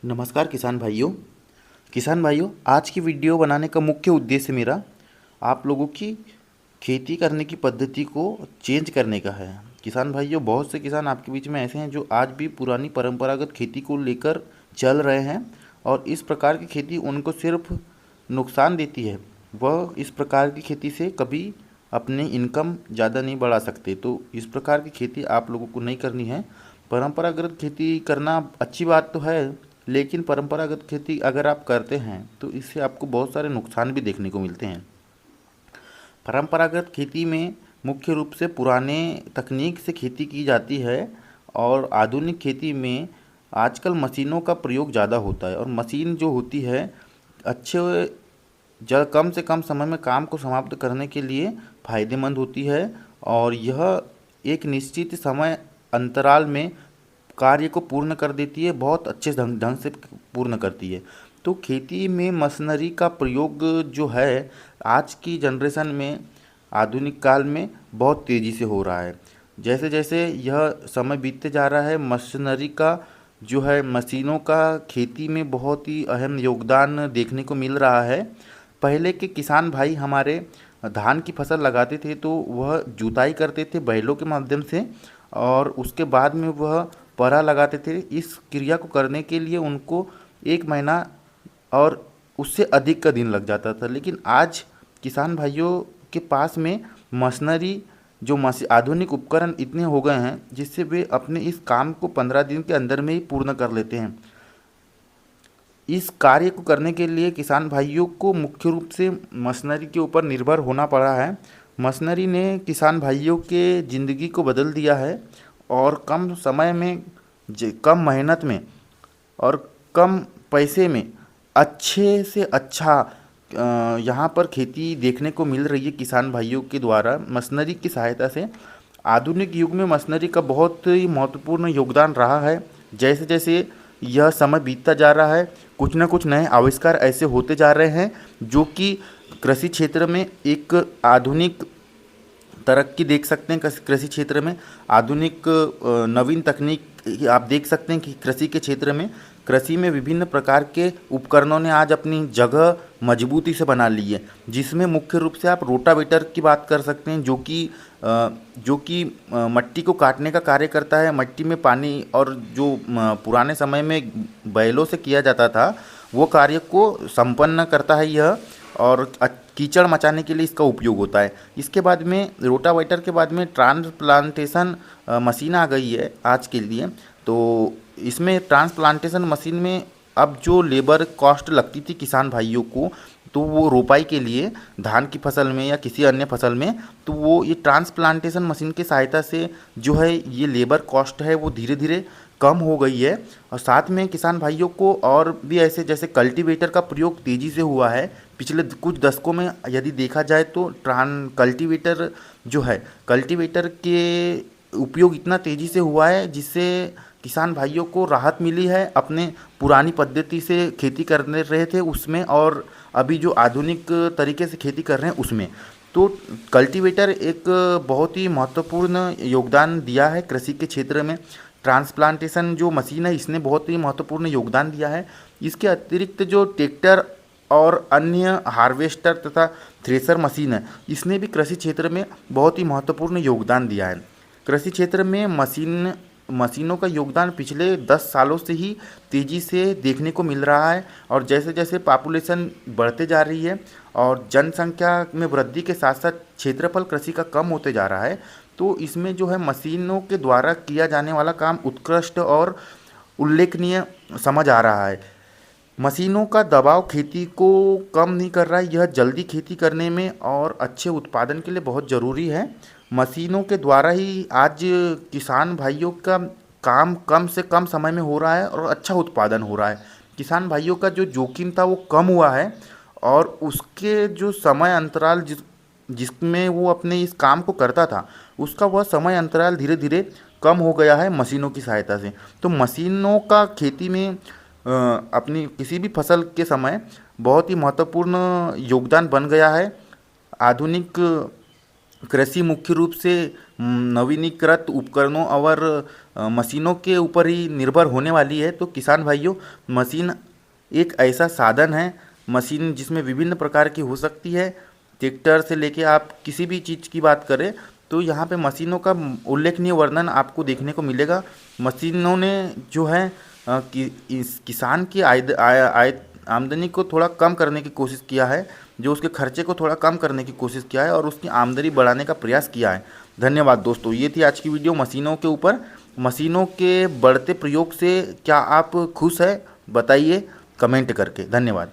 नमस्कार किसान भाइयों, आज की वीडियो बनाने का मुख्य उद्देश्य मेरा आप लोगों की खेती करने की पद्धति को चेंज करने का है। किसान भाइयों, बहुत से किसान आपके बीच में ऐसे हैं जो आज भी पुरानी परंपरागत खेती को लेकर चल रहे हैं और इस प्रकार की खेती उनको सिर्फ नुकसान देती है। वह इस प्रकार की खेती से कभी अपनी इनकम ज़्यादा नहीं बढ़ा सकते। तो इस प्रकार की खेती आप लोगों को नहीं करनी है। परंपरागत खेती करना अच्छी बात तो है, लेकिन परंपरागत खेती अगर आप करते हैं तो इससे आपको बहुत सारे नुकसान भी देखने को मिलते हैं। परंपरागत खेती में मुख्य रूप से पुराने तकनीक से खेती की जाती है और आधुनिक खेती में आजकल मशीनों का प्रयोग ज़्यादा होता है और मशीन जो होती है अच्छे कम से कम समय में काम को समाप्त करने के लिए फ़ायदेमंद होती है और यह एक निश्चित समय अंतराल में कार्य को पूर्ण कर देती है, बहुत अच्छे ढंग ढंग से पूर्ण करती है। तो खेती में मशीनरी का प्रयोग जो है आज की जनरेशन में आधुनिक काल में बहुत तेज़ी से हो रहा है। जैसे जैसे यह समय बीतते जा रहा है, मशीनरी का जो है मशीनों का खेती में बहुत ही अहम योगदान देखने को मिल रहा है। पहले के किसान भाई हमारे धान की फसल लगाते थे तो वह जुताई करते थे बैलों के माध्यम से और उसके बाद में वह पराहा लगाते थे। इस क्रिया को करने के लिए उनको 1 महीना और उससे अधिक का दिन लग जाता था, लेकिन आज किसान भाइयों के पास में मशीनरी जो आधुनिक उपकरण इतने हो गए हैं जिससे वे अपने इस काम को 15 दिन के अंदर में ही पूर्ण कर लेते हैं। इस कार्य को करने के लिए किसान भाइयों को मुख्य रूप से मशीनरी के ऊपर निर्भर होना पड़ा है। मशीनरी ने किसान भाइयों के ज़िंदगी को बदल दिया है और कम समय में कम मेहनत में और कम पैसे में अच्छे से अच्छा यहाँ पर खेती देखने को मिल रही है किसान भाइयों के द्वारा मशीनरी की सहायता से। आधुनिक युग में मशीनरी का बहुत ही महत्वपूर्ण योगदान रहा है। जैसे जैसे यह समय बीतता जा रहा है, कुछ न कुछ नए आविष्कार ऐसे होते जा रहे हैं जो कि कृषि क्षेत्र में एक आधुनिक तरक्की देख सकते हैं। कृषि क्षेत्र में आधुनिक नवीन तकनीक आप देख सकते हैं कि कृषि में विभिन्न प्रकार के उपकरणों ने आज अपनी जगह मजबूती से बना ली है, जिसमें मुख्य रूप से आप रोटावेटर की बात कर सकते हैं जो कि मट्टी को काटने का कार्य करता है। मट्टी में पानी और जो पुराने समय में बैलों से किया जाता था वो कार्य को संपन्न करता है यह, और कीचड़ मचाने के लिए इसका उपयोग होता है। इसके बाद में रोटावेटर के बाद में ट्रांसप्लांटेशन मशीन आ गई है आज के लिए। तो इसमें ट्रांसप्लांटेशन मशीन में अब जो लेबर कॉस्ट लगती थी किसान भाइयों को, तो वो रोपाई के लिए धान की फसल में या किसी अन्य फसल में, तो वो ये ट्रांसप्लांटेशन मशीन की सहायता से जो है ये लेबर कॉस्ट है वो धीरे धीरे कम हो गई है। और साथ में किसान भाइयों को और भी ऐसे जैसे कल्टीवेटर का प्रयोग तेज़ी से हुआ है पिछले कुछ दशकों में। यदि देखा जाए तो कल्टीवेटर के उपयोग इतना तेज़ी से हुआ है जिससे किसान भाइयों को राहत मिली है अपने पुरानी पद्धति से खेती करने रहे थे उसमें और अभी जो आधुनिक तरीके से खेती कर रहे हैं उसमें। तो कल्टीवेटर एक बहुत ही महत्वपूर्ण योगदान दिया है कृषि के क्षेत्र में। ट्रांसप्लांटेशन जो मशीन है इसने बहुत ही महत्वपूर्ण योगदान दिया है। इसके अतिरिक्त जो ट्रैक्टर और अन्य हार्वेस्टर तथा थ्रेसर मशीन है इसने भी कृषि क्षेत्र में बहुत ही महत्वपूर्ण योगदान दिया है। कृषि क्षेत्र में मशीनों का योगदान पिछले 10 सालों से ही तेज़ी से देखने को मिल रहा है और जैसे जैसे पॉपुलेशन बढ़ते जा रही है और जनसंख्या में वृद्धि के साथ साथ क्षेत्रफल कृषि का कम होते जा रहा है, तो इसमें जो है मशीनों के द्वारा किया जाने वाला काम उत्कृष्ट और उल्लेखनीय समझ आ रहा है। मशीनों का दबाव खेती को कम नहीं कर रहा है, यह जल्दी खेती करने में और अच्छे उत्पादन के लिए बहुत ज़रूरी है। मशीनों के द्वारा ही आज किसान भाइयों का काम कम से कम समय में हो रहा है और अच्छा उत्पादन हो रहा है। किसान भाइयों का जो जोखिम था वो कम हुआ है और उसके जो समय अंतराल जिसमें वो अपने इस काम को करता था उसका वह समय अंतराल धीरे धीरे कम हो गया है मशीनों की सहायता से। तो मशीनों का खेती में अपनी किसी भी फसल के समय बहुत ही महत्वपूर्ण योगदान बन गया है। आधुनिक कृषि मुख्य रूप से नवीनीकृत उपकरणों और मशीनों के ऊपर ही निर्भर होने वाली है। तो किसान भाइयों, मशीन एक ऐसा साधन है, मशीन जिसमें विभिन्न प्रकार की हो सकती है। ट्रैक्टर से लेके आप किसी भी चीज़ की बात करें तो यहाँ पे मशीनों का उल्लेखनीय वर्णन आपको देखने को मिलेगा। मशीनों ने जो है इस किसान की आमदनी को थोड़ा कम करने की कोशिश किया है, जो उसके खर्चे को थोड़ा कम करने की कोशिश किया है और उसकी आमदनी बढ़ाने का प्रयास किया है। धन्यवाद दोस्तों, ये थी आज की वीडियो मशीनों के ऊपर। मशीनों के बढ़ते प्रयोग से क्या आप खुश हैं? बताइए कमेंट करके। धन्यवाद।